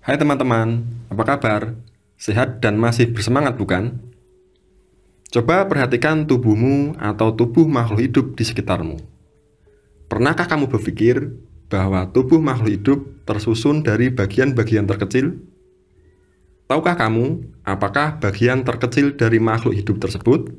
Hai teman-teman, apa kabar? Sehat dan masih bersemangat bukan? Coba perhatikan tubuhmu atau tubuh makhluk hidup di sekitarmu. Pernahkah kamu berpikir bahwa tubuh makhluk hidup tersusun dari bagian-bagian terkecil? Tahukah kamu apakah bagian terkecil dari makhluk hidup tersebut?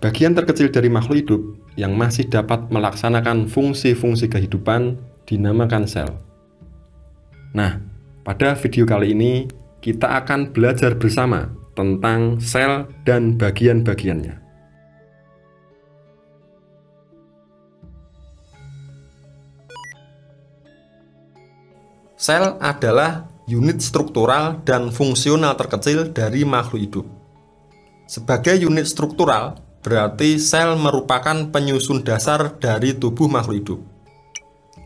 Bagian terkecil dari makhluk hidup yang masih dapat melaksanakan fungsi-fungsi kehidupan dinamakan sel. Nah, pada video kali ini kita akan belajar bersama tentang sel dan bagian-bagiannya. Sel adalah unit struktural dan fungsional terkecil dari makhluk hidup. Sebagai unit struktural, berarti sel merupakan penyusun dasar dari tubuh makhluk hidup.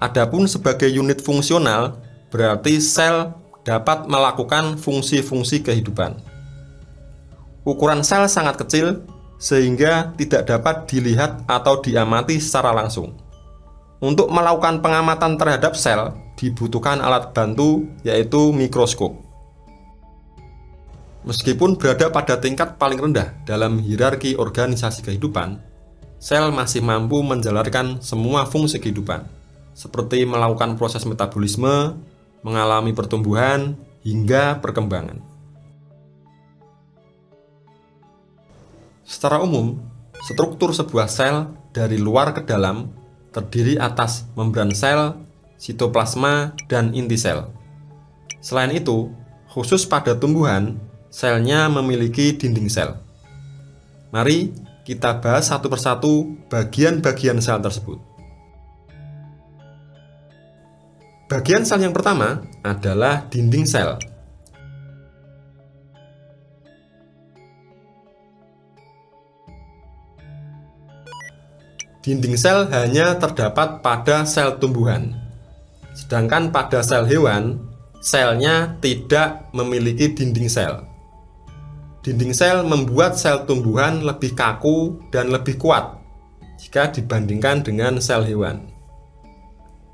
Adapun sebagai unit fungsional, berarti sel dapat melakukan fungsi-fungsi kehidupan. Ukuran sel sangat kecil sehingga tidak dapat dilihat atau diamati secara langsung. Untuk melakukan pengamatan terhadap sel, dibutuhkan alat bantu yaitu mikroskop. Meskipun berada pada tingkat paling rendah dalam hierarki organisasi kehidupan, sel masih mampu menjalankan semua fungsi kehidupan, seperti melakukan proses metabolisme, mengalami pertumbuhan, hingga perkembangan. Secara umum, struktur sebuah sel dari luar ke dalam terdiri atas membran sel, sitoplasma, dan inti sel. Selain itu, khusus pada tumbuhan, selnya memiliki dinding sel. Mari kita bahas satu persatu bagian-bagian sel tersebut. Bagian sel yang pertama adalah dinding sel. Dinding sel hanya terdapat pada sel tumbuhan, sedangkan pada sel hewan, selnya tidak memiliki dinding sel. Dinding sel membuat sel tumbuhan lebih kaku dan lebih kuat jika dibandingkan dengan sel hewan.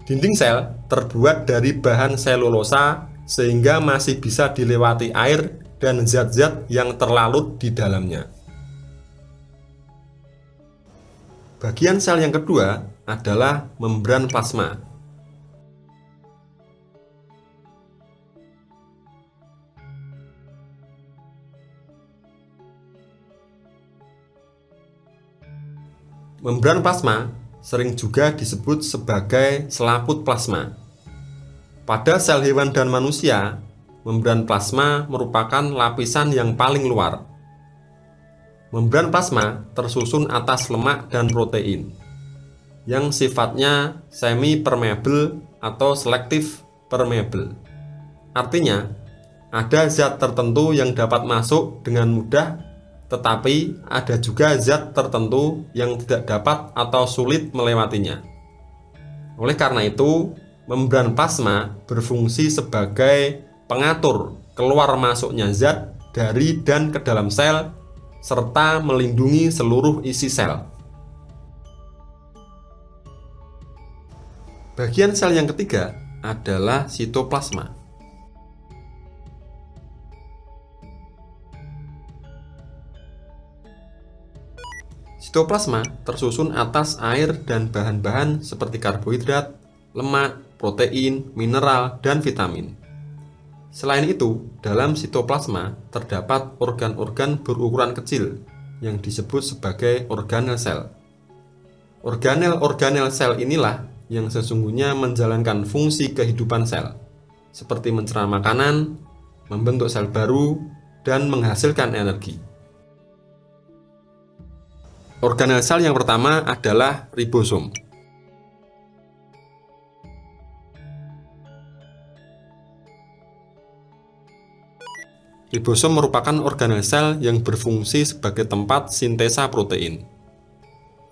Dinding sel terbuat dari bahan selulosa sehingga masih bisa dilewati air dan zat-zat yang terlarut di dalamnya. Bagian sel yang kedua adalah membran plasma. Membran plasma sering juga disebut sebagai selaput plasma. Pada sel hewan dan manusia, membran plasma merupakan lapisan yang paling luar. Membran plasma tersusun atas lemak dan protein, yang sifatnya semi-permeable atau selektif permeable. Artinya, ada zat tertentu yang dapat masuk dengan mudah, tetapi ada juga zat tertentu yang tidak dapat atau sulit melewatinya. Oleh karena itu, membran plasma berfungsi sebagai pengatur keluar masuknya zat dari dan ke dalam sel, serta melindungi seluruh isi sel. Bagian sel yang ketiga adalah sitoplasma. Sitoplasma tersusun atas air dan bahan-bahan seperti karbohidrat, lemak, protein, mineral, dan vitamin. Selain itu, dalam sitoplasma terdapat organ-organ berukuran kecil yang disebut sebagai organel sel. Organel-organel sel inilah yang sesungguhnya menjalankan fungsi kehidupan sel, seperti mencerna makanan, membentuk sel baru, dan menghasilkan energi. Organel sel yang pertama adalah ribosom. Ribosom merupakan organel sel yang berfungsi sebagai tempat sintesa protein.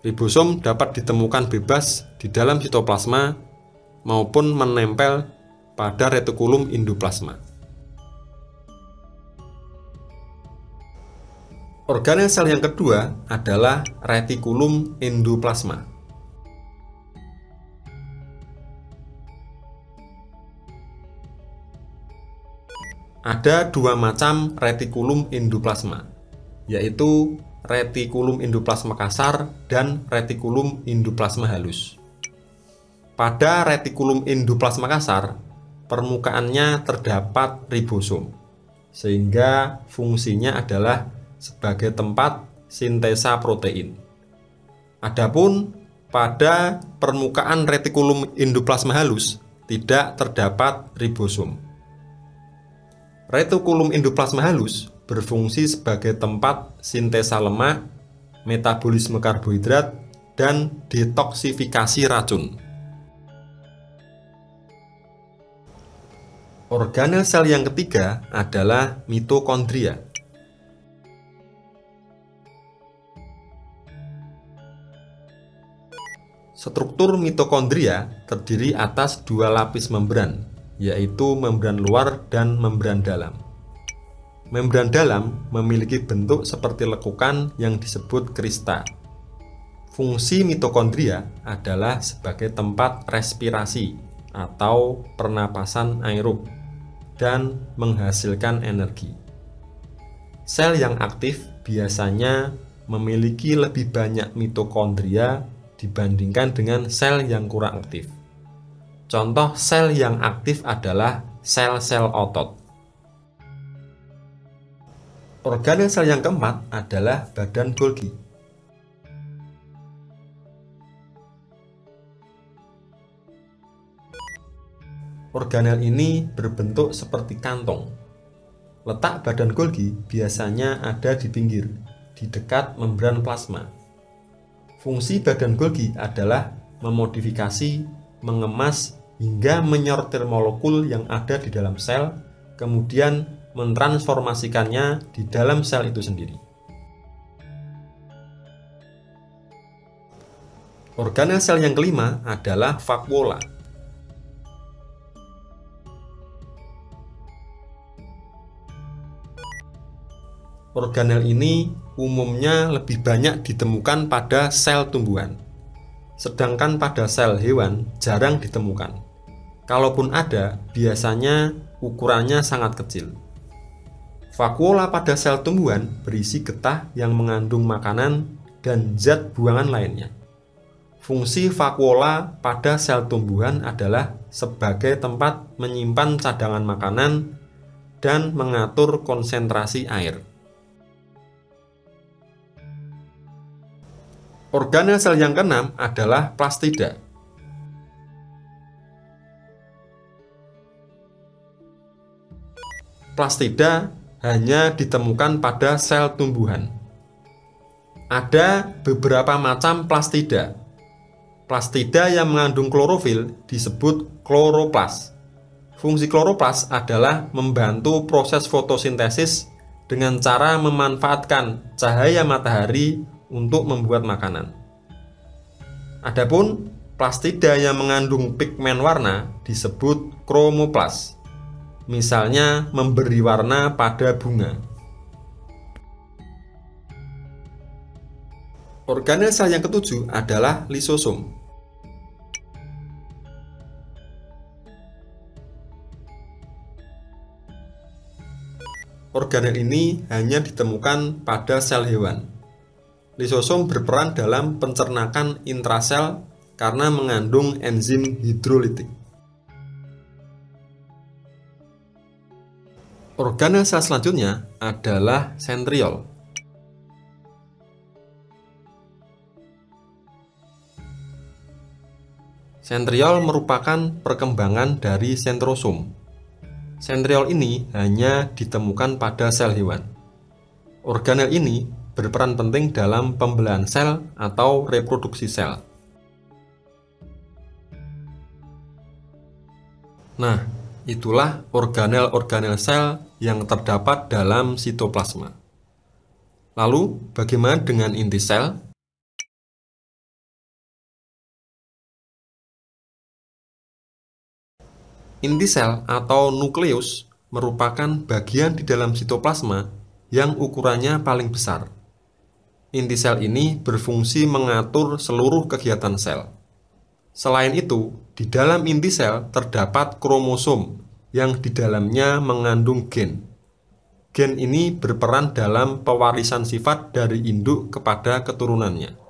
Ribosom dapat ditemukan bebas di dalam sitoplasma maupun menempel pada retikulum endoplasma. Organel sel yang kedua adalah retikulum endoplasma. Ada dua macam retikulum endoplasma, yaitu retikulum endoplasma kasar dan retikulum endoplasma halus. Pada retikulum endoplasma kasar, permukaannya terdapat ribosom, sehingga fungsinya adalah sebagai tempat sintesa protein. Adapun pada permukaan retikulum endoplasma halus tidak terdapat ribosom. Retikulum endoplasma halus berfungsi sebagai tempat sintesa lemak, metabolisme karbohidrat, dan detoksifikasi racun. Organel sel yang ketiga adalah mitokondria. Struktur mitokondria terdiri atas dua lapis membran, yaitu membran luar dan membran dalam. Membran dalam memiliki bentuk seperti lekukan yang disebut krista. Fungsi mitokondria adalah sebagai tempat respirasi atau pernapasan aerob dan menghasilkan energi. Sel yang aktif biasanya memiliki lebih banyak mitokondria dibandingkan dengan sel yang kurang aktif. Contoh sel yang aktif adalah sel-sel otot. Organel sel yang keempat adalah badan Golgi. Organel ini berbentuk seperti kantong. Letak badan Golgi biasanya ada di pinggir, di dekat membran plasma. Fungsi badan Golgi adalah memodifikasi, mengemas, hingga menyortir molekul yang ada di dalam sel, kemudian mentransformasikannya di dalam sel itu sendiri. Organel sel yang kelima adalah vakuola. Organel ini umumnya lebih banyak ditemukan pada sel tumbuhan, sedangkan pada sel hewan jarang ditemukan. Kalaupun ada, biasanya ukurannya sangat kecil. Vakuola pada sel tumbuhan berisi getah yang mengandung makanan dan zat buangan lainnya. Fungsi vakuola pada sel tumbuhan adalah sebagai tempat menyimpan cadangan makanan dan mengatur konsentrasi air. Organel sel yang keenam adalah plastida. Plastida hanya ditemukan pada sel tumbuhan. Ada beberapa macam plastida. Plastida yang mengandung klorofil disebut kloroplas. Fungsi kloroplas adalah membantu proses fotosintesis dengan cara memanfaatkan cahaya matahari untuk membuat makanan. Adapun plastida yang mengandung pigmen warna disebut kromoplas. Misalnya memberi warna pada bunga. Organel sel yang ketujuh adalah lisosom. Organel ini hanya ditemukan pada sel hewan. Lisosom berperan dalam pencernakan intrasel karena mengandung enzim hidrolitik. Organel sel selanjutnya adalah sentriol. Sentriol merupakan perkembangan dari sentrosom. Sentriol ini hanya ditemukan pada sel hewan. Organel ini berperan penting dalam pembelahan sel atau reproduksi sel. Nah, itulah organel-organel sel yang terdapat dalam sitoplasma. Lalu, bagaimana dengan inti sel? Inti sel atau nukleus merupakan bagian di dalam sitoplasma yang ukurannya paling besar. Inti sel ini berfungsi mengatur seluruh kegiatan sel. Selain itu, di dalam inti sel terdapat kromosom yang di dalamnya mengandung gen. Gen ini berperan dalam pewarisan sifat dari induk kepada keturunannya.